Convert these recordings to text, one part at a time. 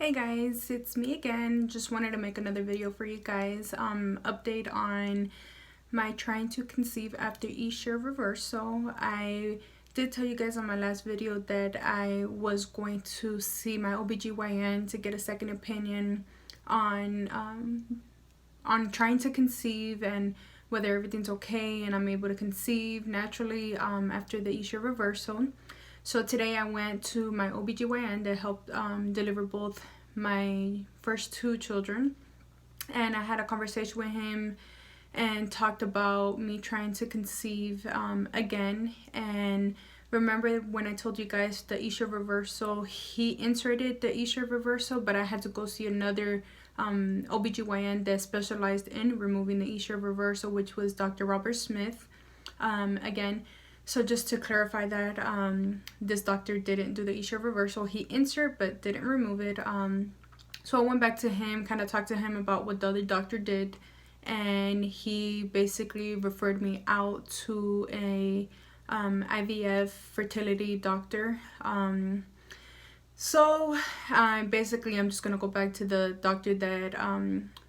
Hey guys, it's me again. Just wanted to make another video for you guys. Update on my trying to conceive after Essure reversal. I did tell you guys on my last video that I was going to see my OBGYN to get a second opinion on trying to conceive and whether everything's okay and I'm able to conceive naturally after the Essure reversal. So today I went to my OBGYN that helped deliver both my first two children, and I had a conversation with him and talked about me trying to conceive again. And remember when I told you guys the Essure reversal, he inserted the Essure reversal, but I had to go see another OBGYN that specialized in removing the Essure reversal, which was Dr. Robert Smith. Again, so just to clarify that, this doctor didn't do the Essure reversal. He insert but didn't remove it. So I went back to him, kind of talked to him about what the other doctor did, and he basically referred me out to a IVF fertility doctor. So basically I'm just gonna go back to the doctor that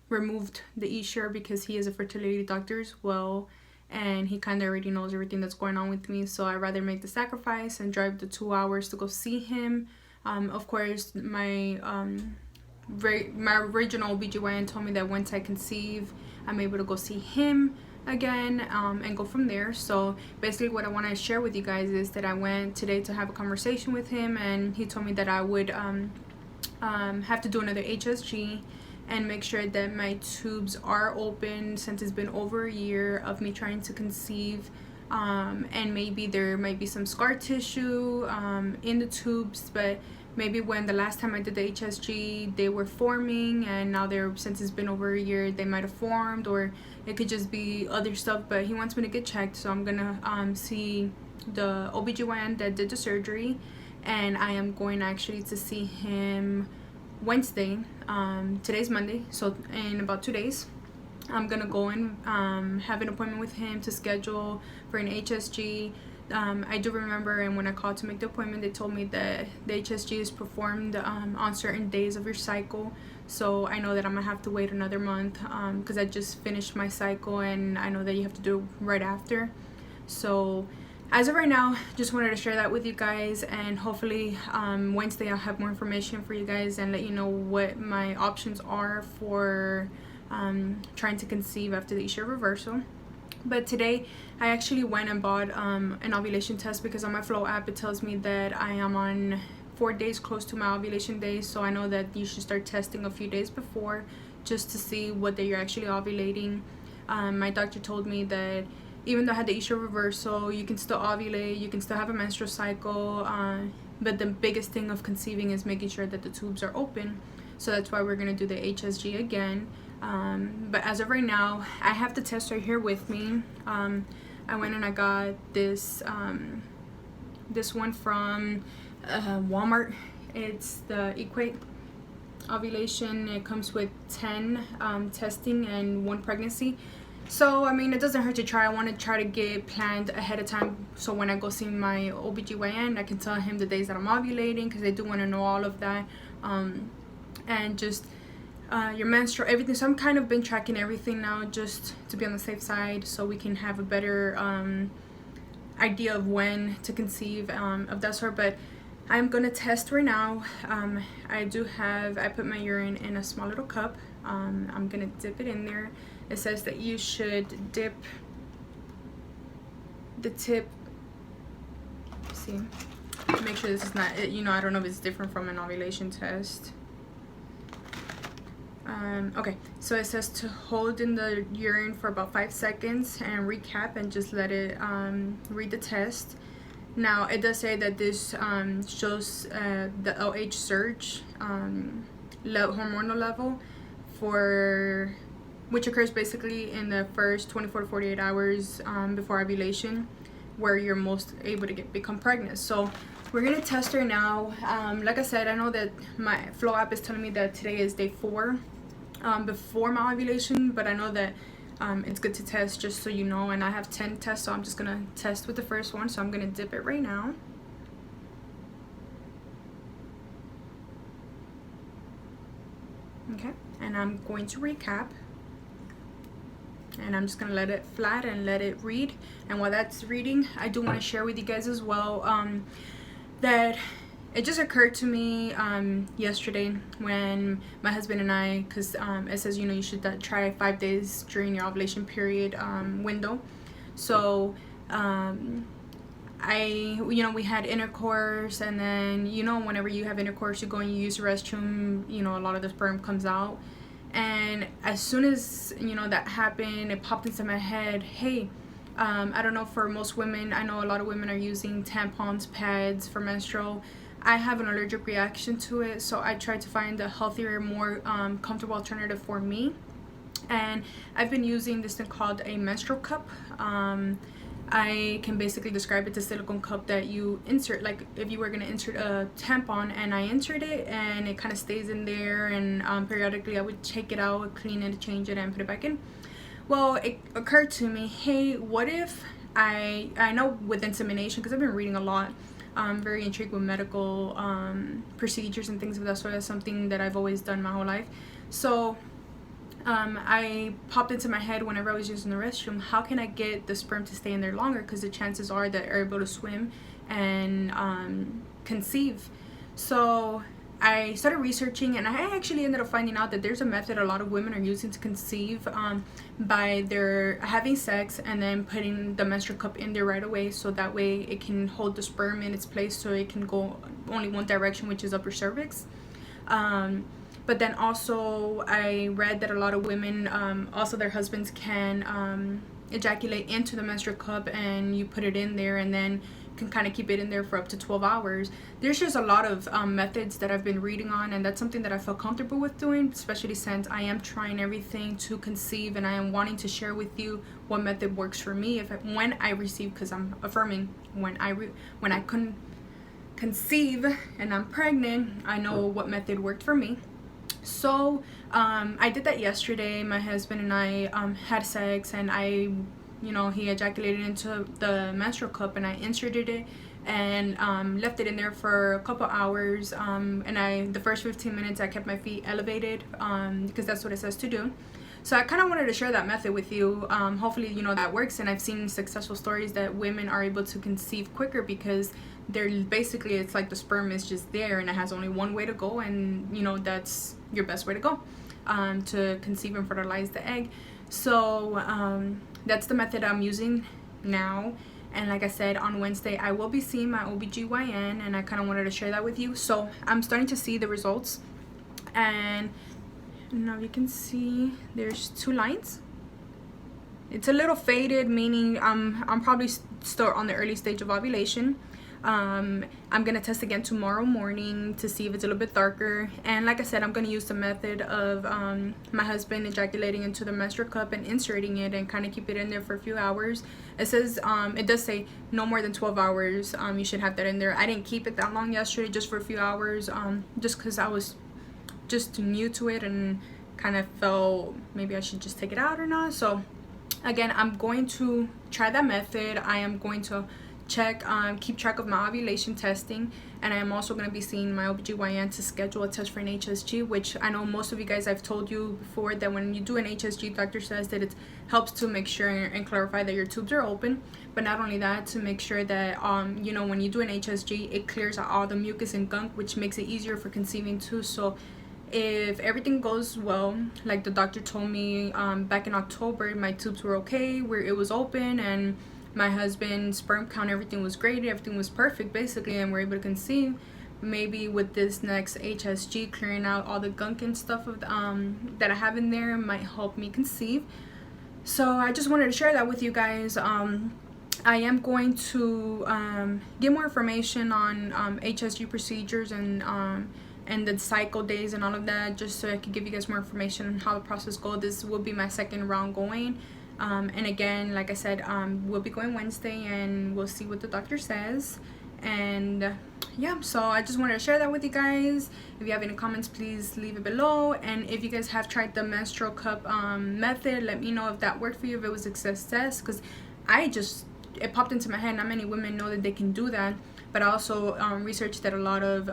removed the Essure, because he is a fertility doctor as well, and he kind of already knows everything that's going on with me. So I'd rather make the sacrifice and drive the 2 hours to go see him. Of course, my original OBGYN told me that once I conceive, I'm able to go see him again and go from there. So basically what I want to share with you guys is that I went today to have a conversation with him, and he told me that I would have to do another HSG and make sure that my tubes are open, since it's been over a year of me trying to conceive, and maybe there might be some scar tissue in the tubes, but maybe when the last time I did the HSG they were forming, and now since it's been over a year, they might have formed, or it could just be other stuff. But he wants me to get checked, so I'm gonna see the OBGYN that did the surgery, and I am going actually to see him Wednesday. Today's Monday, so in about 2 days I'm gonna go and have an appointment with him to schedule for an HSG. I do remember, and when I called to make the appointment, they told me that the HSG is performed on certain days of your cycle. So I know that I'm gonna have to wait another month because I just finished my cycle, and I know that you have to do it right after. So as of right now, just wanted to share that with you guys, and hopefully Wednesday I'll have more information for you guys and let you know what my options are for trying to conceive after the Essure reversal. But today I actually went and bought an ovulation test, because on my Flow app it tells me that I am on 4 days close to my ovulation day. So I know that you should start testing a few days before, just to see what day you're actually ovulating. My doctor told me that even though I had the Essure reversal, you can still ovulate, you can still have a menstrual cycle, but the biggest thing of conceiving is making sure that the tubes are open. So that's why we're gonna do the HSG again. But as of right now, I have the test right here with me. I went and I got this this one from Walmart. It's the Equate ovulation. It comes with 10 testing and 1 pregnancy. So I mean, it doesn't hurt to try. I want to try to get planned ahead of time, so when I go see my OBGYN, I can tell him the days that I'm ovulating, because I do want to know all of that, and just your menstrual, everything. So I'm kind of been tracking everything now, just to be on the safe side, so we can have a better idea of when to conceive, of that sort. But I'm gonna test right now. I put my urine in a small little cup. I'm gonna dip it in there. It says that you should dip the tip, see, make sure this is not, I don't know if it's different from an ovulation test. Okay, so it says to hold in the urine for about 5 seconds and recap, and just let it read the test. Now it does say that this shows the LH surge, hormonal level, which occurs basically in the first 24 to 48 hours before ovulation, where you're most able to become pregnant. So we're gonna test her now. Like I said, I know that my Flow app is telling me that today is day 4 before my ovulation, but I know that it's good to test, just so you know. And I have 10 tests, so I'm just gonna test with the first one. So I'm gonna dip it right now. Okay, and I'm going to recap, and I'm just gonna let it flat and let it read. And while that's reading, I do want to share with you guys as well that it just occurred to me yesterday when my husband and I, because it says, you know, you should try 5 days during your ovulation period window. So we had intercourse, and then, you know, whenever you have intercourse, you go and you use the restroom, you know, a lot of the sperm comes out. And as soon as, you know, that happened, it popped into my head, hey, I don't know, for most women, I know a lot of women are using tampons, pads for menstrual. I have an allergic reaction to it, so I tried to find a healthier, more comfortable alternative for me. And I've been using this thing called a menstrual cup. I can basically describe it as a silicone cup that you insert, like if you were going to insert a tampon, and I insert it and it kind of stays in there, and periodically I would take it out, clean it, change it, and put it back in. Well, it occurred to me, hey, what if I know with insemination, because I've been reading a lot, I'm very intrigued with medical procedures and things of that sort. That's something that I've always done my whole life. So I popped into my head whenever I was using the restroom, how can I get the sperm to stay in there longer, because the chances are that they're able to swim and conceive. So I started researching, and I actually ended up finding out that there's a method a lot of women are using to conceive by their having sex and then putting the menstrual cup in there right away, so that way it can hold the sperm in its place, so it can go only one direction, which is upper cervix. But then also I read that a lot of women, also their husbands can ejaculate into the menstrual cup, and you put it in there and then can kind of keep it in there for up to 12 hours. There's just a lot of methods that I've been reading on, and that's something that I feel comfortable with doing, especially since I am trying everything to conceive, and I am wanting to share with you what method works for me when I receive, because I'm affirming when I couldn't conceive and I'm pregnant, I know what method worked for me. So I did that yesterday. My husband and I had sex, and he ejaculated into the menstrual cup, and I inserted it and left it in there for a couple hours, and the first 15 minutes I kept my feet elevated because that's what it says to do. So I kind of wanted to share that method with you. Hopefully, you know, that works, and I've seen successful stories that women are able to conceive quicker, because it's like the sperm is just there and it has only one way to go, and you know, that's your best way to go to conceive and fertilize the egg. So that's the method I'm using now. And like I said, on Wednesday I will be seeing my OBGYN, and I kind of wanted to share that with you. So I'm starting to see the results, and now you can see there's 2 lines. It's a little faded, meaning I'm probably still on the early stage of ovulation. I'm gonna test again tomorrow morning to see if it's a little bit darker. And like I said, I'm gonna use the method of my husband ejaculating into the menstrual cup and inserting it, and kind of keep it in there for a few hours. It says it does say no more than 12 hours you should have that in there. I didn't keep it that long yesterday, just for a few hours, just because I was just new to it and kind of felt maybe I should just take it out or not. So again, I'm going to try that method. I am going to keep track of my ovulation testing, and I am also going to be seeing my OBGYN to schedule a test for an HSG, which I know most of you guys, I've told you before that when you do an HSG, doctor says that it helps to make sure and clarify that your tubes are open, but not only that, to make sure that you know, when you do an HSG, it clears out all the mucus and gunk, which makes it easier for conceiving too. So if everything goes well, like the doctor told me back in October, my tubes were okay, where it was open, and my husband's sperm count, everything was great, everything was perfect basically, and we're able to conceive. Maybe with this next HSG, clearing out all the gunk and stuff that I have in there might help me conceive. So I just wanted to share that with you guys. I am going to get more information on HSG procedures and the cycle days and all of that, just so I could give you guys more information on how the process goes. This will be my second round going. And again, like I said, we'll be going Wednesday, and we'll see what the doctor says. And yeah, so I just wanted to share that with you guys. If you have any comments, please leave it below. And if you guys have tried the menstrual cup method, let me know if that worked for you, if it was a success, because it popped into my head. Not many women know that they can do that, but I also researched that a lot of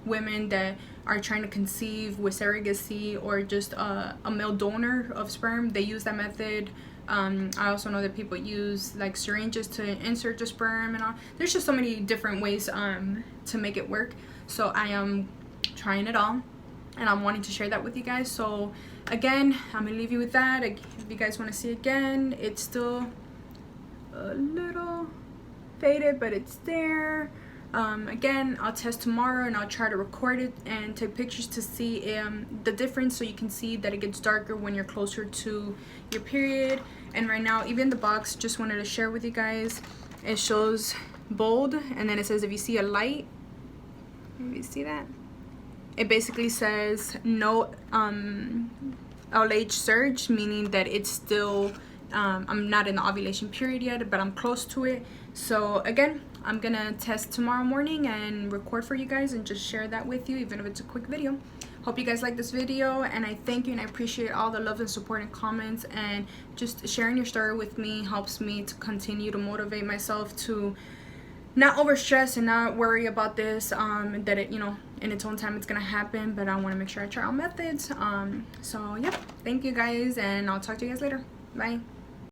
women that are trying to conceive with surrogacy or just a male donor of sperm, they use that method. I also know that people use like syringes to insert the sperm and all. There's just so many different ways to make it work. So I am trying it all, and I'm wanting to share that with you guys. So again, I'm gonna leave you with that. If you guys want to see again, it's still a little faded, but it's there. Again, I'll test tomorrow, and I'll try to record it and take pictures to see the difference, so you can see that it gets darker when you're closer to your period. And right now, even the box, just wanted to share with you guys, it shows bold, and then it says if you see a light, maybe you see that, it basically says no LH surge, meaning that it's still I'm not in the ovulation period yet, but I'm close to it. So again, I'm gonna test tomorrow morning and record for you guys and just share that with you, even if it's a quick video. Hope you guys like this video, and I thank you and I appreciate all the love and support and comments, and just sharing your story with me helps me to continue to motivate myself to not overstress and not worry about this, that it, you know, in its own time it's gonna happen, but I want to make sure I try all methods. So yeah, thank you guys, and I'll talk to you guys later. Bye.